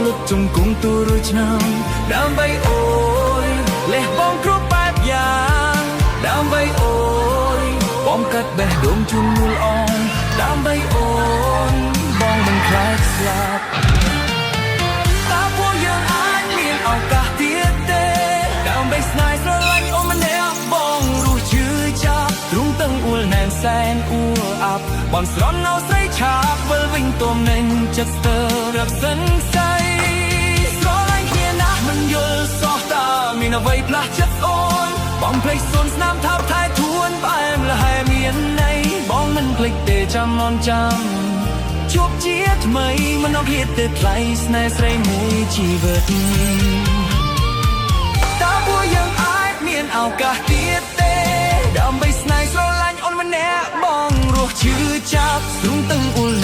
លុតជង្គង់ទូរួចឆ្នាំដើម្បីអូយលេះបងគ្រប់បែបយ៉ាងដើម្បីអូយបងកាត់បេះដូងជូនមូលអងដើម្បីអូនបងមិនខ្លាចស្លាប់តើពួកយើងអាចមានឱកាសទៀតទេដើម្បីស្នេហ៍ស្រឡាញ់អូនម្នាក់បងរស់ជឿចាប់ទ្រង់ទាំងអួលណែនសែនអួលអាប់បនស្រន់នៅស្រីឆាបវិលវិញទុំនឹងចិត្តស្ទើររកសិនស័យស្រឡាញ់គ្នាណាស់មិនយល់សោះតើមានអ្វីផ្លាស់ចិត្តអូនបងភ្លេចសូនស្នាមថាបថែធួនបែមលហែមានន័យបងមិនភ្លេចទេចាំនន់ចាំជួបជាថ្មីមិនអស់ហេតុទេថ្លៃស្នេហ៍ស្រីមួយជីវិតតើពួកយើងអាចមានឱកាសទៀតទេដើម្បីស្នេហ៍ស្រឡាញ់អូនម្នាក់បងរស់ជឿចាប់ទ្រង់ទាំងអួល